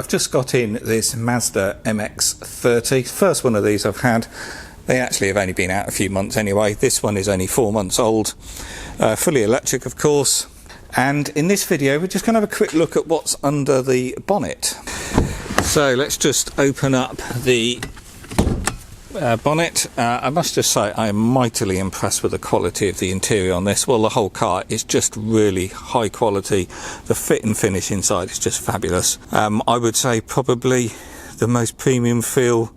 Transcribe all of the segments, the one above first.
I've just got in this Mazda MX-30, first one of these I've had. They actually have only been out a few months anyway. This one is only 4 months old, fully electric of course. And in this video we're just going to have a quick look at what's under the bonnet. So let's just open up the bonnet. I must just say I am mightily impressed with the quality of the interior on this. Well, the whole car is just really high quality. The fit and finish inside is just fabulous. I would say probably the most premium feel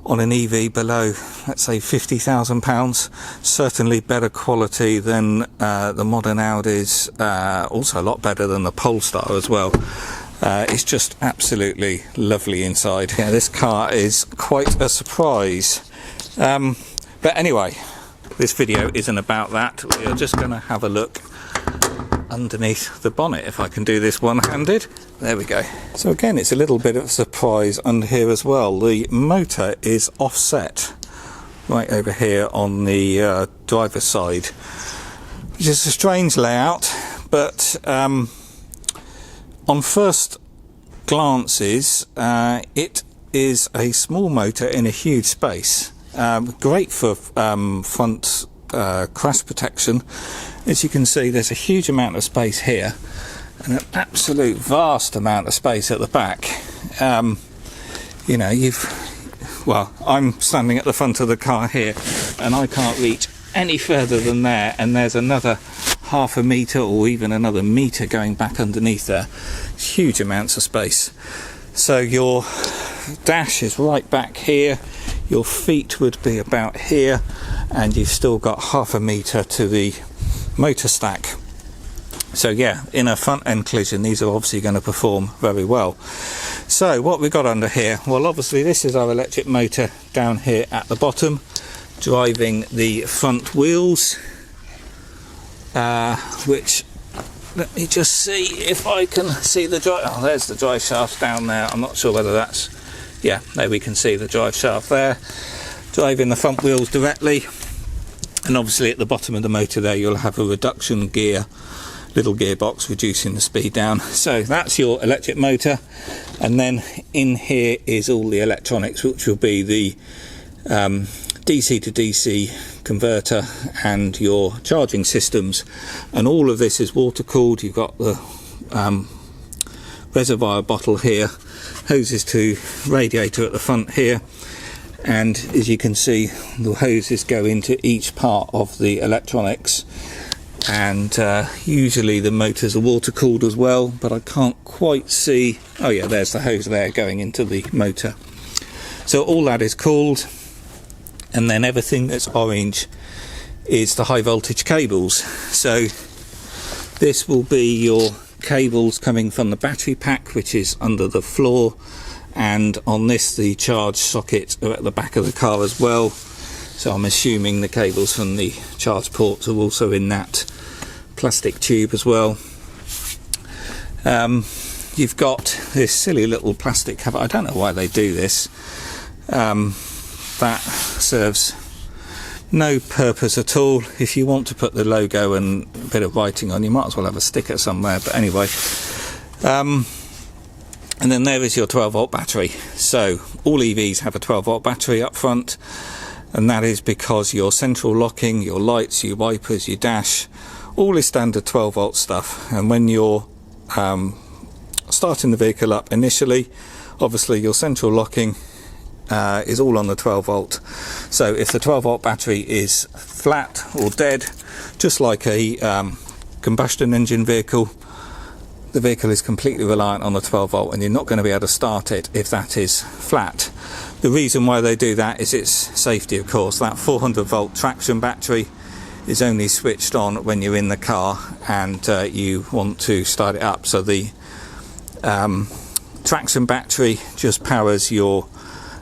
on an EV below, let's say £50,000. Certainly better quality than the modern Audis, also a lot better than the Polestar as well. It's just absolutely lovely inside. Yeah, this car is quite a surprise. But anyway, this video isn't about that. We are just going to have a look underneath the bonnet, if I can do this one-handed. There we go. So again, it's a little bit of a surprise under here as well. The motor is offset right over here on the driver's side, which is a strange layout, but on first glances it is a small motor in a huge space. Great for front crash protection. As you can see, there's a huge amount of space here and an absolute vast amount of space at the back. You know, well, I'm standing at the front of the car here and I can't reach any further than there, and there's another half a metre or even another metre going back underneath there. Huge amounts of space. So your dash is right back here, your feet would be about here, and you've still got half a metre to the motor stack. So yeah, in a front end collision these are obviously going to perform very well. So what we've got under here, well obviously this is our electric motor down here at the bottom, driving the front wheels, which, let me just see if I can see the drive. Oh, there's the drive shaft down there. I'm not sure whether that's, yeah, there we can see the drive shaft there, driving the front wheels directly. And obviously at the bottom of the motor there you'll have a reduction gear, little gearbox reducing the speed down. So that's your electric motor, and then in here is all the electronics, which will be the DC to DC converter and your charging systems, and all of this is water cooled. You've got the reservoir bottle here, hoses to radiator at the front here, and as you can see the hoses go into each part of the electronics, and usually the motors are water cooled as well, but I can't quite see. Oh yeah, there's the hose there going into the motor. So all that is cooled, and then everything that's orange is the high voltage cables. So this will be your cables coming from the battery pack, which is under the floor, and on this the charge sockets are at the back of the car as well. So I'm assuming the cables from the charge ports are also in that plastic tube as well. You've got this silly little plastic cover. I don't know why they do this. That serves no purpose at all. If you want to put the logo and a bit of writing on, you might as well have a sticker somewhere, but anyway. And then there is your 12 volt battery. So all EVs have a 12 volt battery up front, and that is because your central locking, your lights, your wipers, your dash, all is standard 12 volt stuff. And when you're starting the vehicle up initially, obviously your central locking is all on the 12 volt. So if the 12 volt battery is flat or dead, just like a combustion engine vehicle, the vehicle is completely reliant on the 12 volt, and you're not going to be able to start it if that is flat. The reason why they do that is it's safety, of course. That 400 volt traction battery is only switched on when you're in the car and you want to start it up. So the traction battery just powers your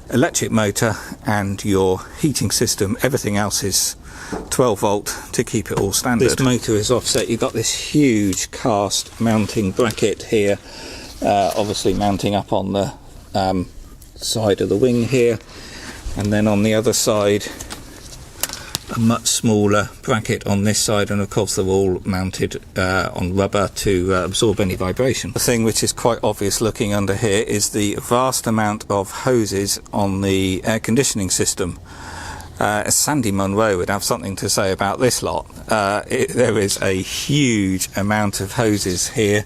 electric motor and your heating system. Everything else is 12 volt to keep it all standard. This motor is offset. You've got this huge cast mounting bracket here, obviously mounting up on the side of the wing here, and then on the other side a much smaller bracket on this side, and of course they're all mounted on rubber to absorb any vibration. The thing which is quite obvious looking under here is the vast amount of hoses on the air conditioning system. Sandy Munro would have something to say about this lot. There is a huge amount of hoses here,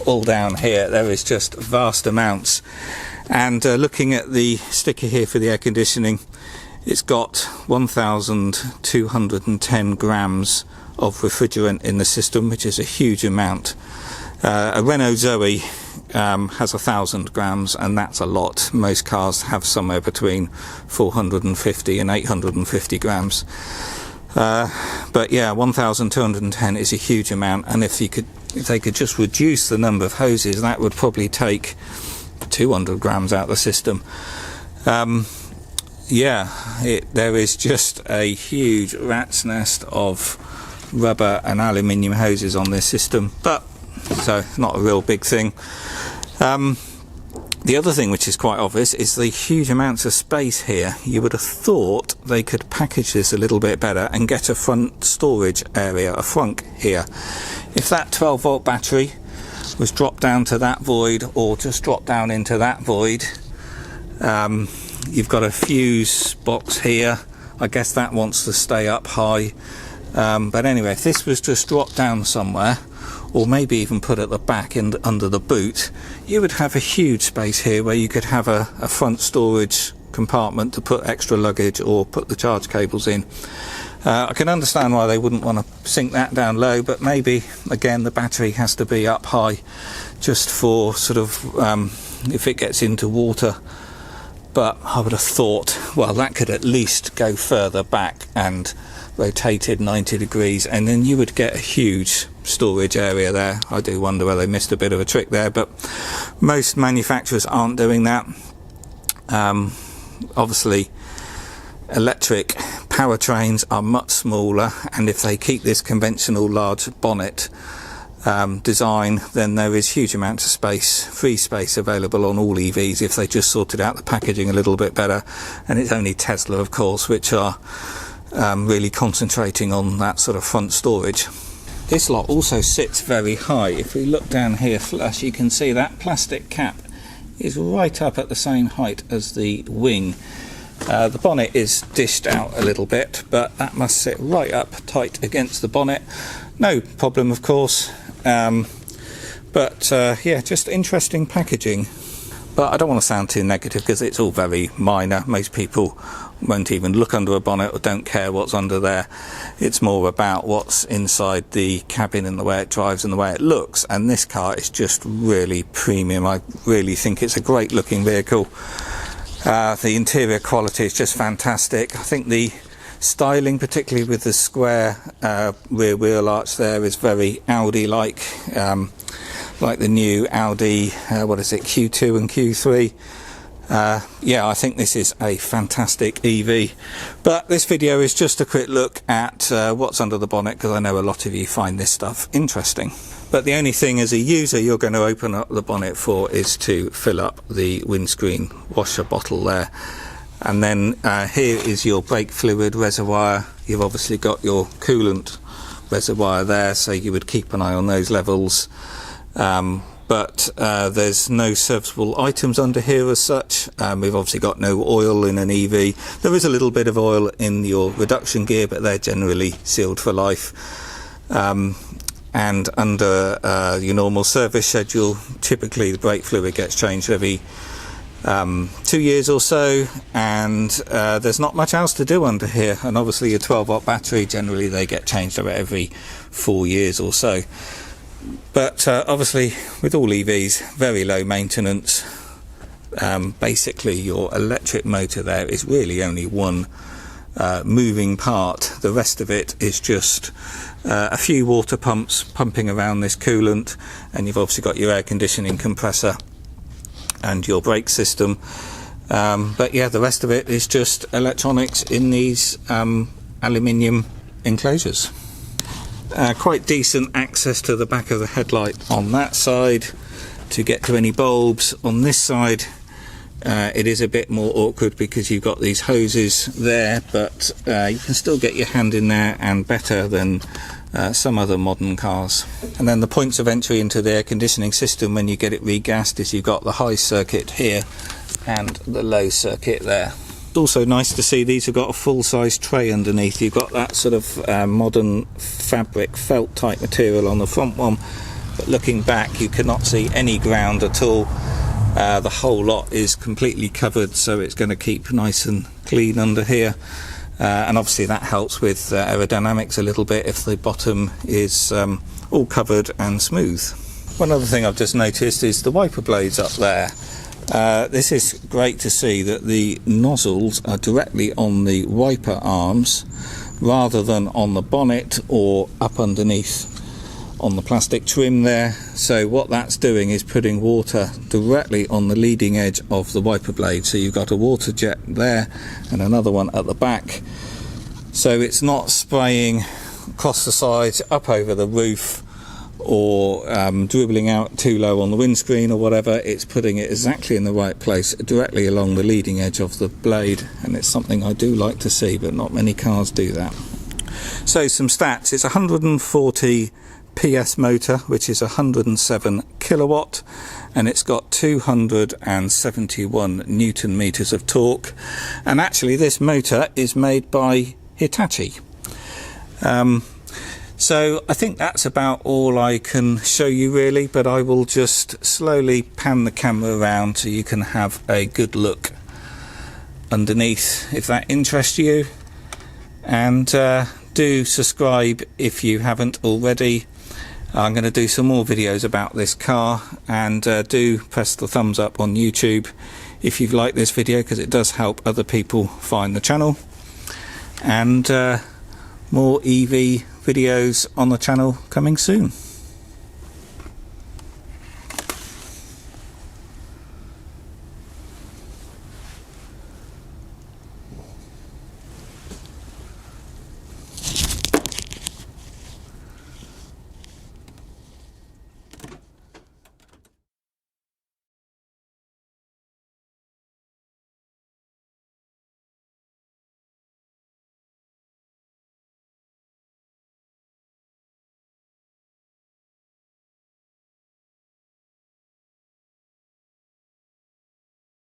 all down here. There is just vast amounts. And looking at the sticker here for the air conditioning, it's got 1,210 grams of refrigerant in the system, which is a huge amount. A Renault Zoe has 1,000 grams, and that's a lot. Most cars have somewhere between 450 and 850 grams. But yeah, 1,210 is a huge amount, and if they could just reduce the number of hoses, that would probably take 200 grams out of the system. There is just a huge rat's nest of rubber and aluminium hoses on this system, but so not a real big thing. The other thing which is quite obvious is the huge amounts of space here. You would have thought they could package this a little bit better and get a front storage area, a Frunk here. If that 12-volt battery was dropped down to that void, or just dropped down into that void, you've got a fuse box here. I guess that wants to stay up high. But anyway, if this was just dropped down somewhere, or maybe even put at the back and under the boot, you would have a huge space here where you could have a front storage compartment to put extra luggage or put the charge cables in. I can understand why they wouldn't want to sink that down low, but maybe again the battery has to be up high just for sort of if it gets into water. But I would have thought, well, that could at least go further back and rotated 90 degrees, and then you would get a huge storage area there. I do wonder whether they missed a bit of a trick there, but most manufacturers aren't doing that. Obviously electric powertrains are much smaller, and if they keep this conventional large bonnet design, then there is huge amounts of space, free space available on all EVs if they just sorted out the packaging a little bit better. And it's only Tesla, of course, which are really concentrating on that sort of front storage. This lot also sits very high. If we look down here flush, you can see that plastic cap is right up at the same height as the wing. The bonnet is dished out a little bit, but that must sit right up tight against the bonnet. No problem, of course, yeah, just interesting packaging. But I don't want to sound too negative, because it's all very minor. Most people won't even look under a bonnet or don't care what's under there. It's more about what's inside the cabin and the way it drives and the way it looks. And this car is just really premium. I really think it's a great looking vehicle. The interior quality is just fantastic. I think the styling, particularly with the square rear wheel arch there, is very Audi-like. Like the new Audi, Q2 and Q3. Yeah, I think this is a fantastic EV. But this video is just a quick look at what's under the bonnet, because I know a lot of you find this stuff interesting. But the only thing as a user you're going to open up the bonnet for is to fill up the windscreen washer bottle there. And then here is your brake fluid reservoir. You've obviously got your coolant reservoir there, so you would keep an eye on those levels. But there's no serviceable items under here as such. We've obviously got no oil in an EV. There is a little bit of oil in your reduction gear, but they're generally sealed for life. And under your normal service schedule, typically the brake fluid gets changed every 2 years or so, and there's not much else to do under here. And obviously your 12-volt battery, generally they get changed about every 4 years or so. But obviously with all EVs, very low maintenance. Basically your electric motor there is really only one moving part. The rest of it is just a few water pumps pumping around this coolant, and you've obviously got your air conditioning compressor and your brake system. But yeah, the rest of it is just electronics in these aluminium enclosures. Quite decent access to the back of the headlight on that side to get to any bulbs. On this side It is a bit more awkward because you've got these hoses there, but you can still get your hand in there, and better than some other modern cars. And then the points of entry into the air conditioning system when you get it regassed is you've got the high circuit here and the low circuit there. It's also nice to see these have got a full-size tray underneath. You've got that sort of modern fabric felt type material on the front one, but looking back you cannot see any ground at all. The whole lot is completely covered, so it's going to keep nice and clean under here, and obviously that helps with aerodynamics a little bit if the bottom is all covered and smooth. One other thing I've just noticed is the wiper blades up there. This is great to see that the nozzles are directly on the wiper arms rather than on the bonnet or up underneath on the plastic trim there. So what that's doing is putting water directly on the leading edge of the wiper blade. So you've got a water jet there and another one at the back. So it's not spraying across the sides, up over the roof, or dribbling out too low on the windscreen or whatever. It's putting it exactly in the right place, directly along the leading edge of the blade, and it's something I do like to see, but not many cars do that. So some stats. It's 140 PS motor, which is 107 kilowatt, and it's got 271 newton meters of torque. And actually this motor is made by Hitachi. So I think that's about all I can show you really, but I will just slowly pan the camera around so you can have a good look underneath if that interests you. And do subscribe if you haven't already. I'm going to do some more videos about this car, and do press the thumbs up on YouTube if you've liked this video, because it does help other people find the channel. And more EV videos on the channel coming soon.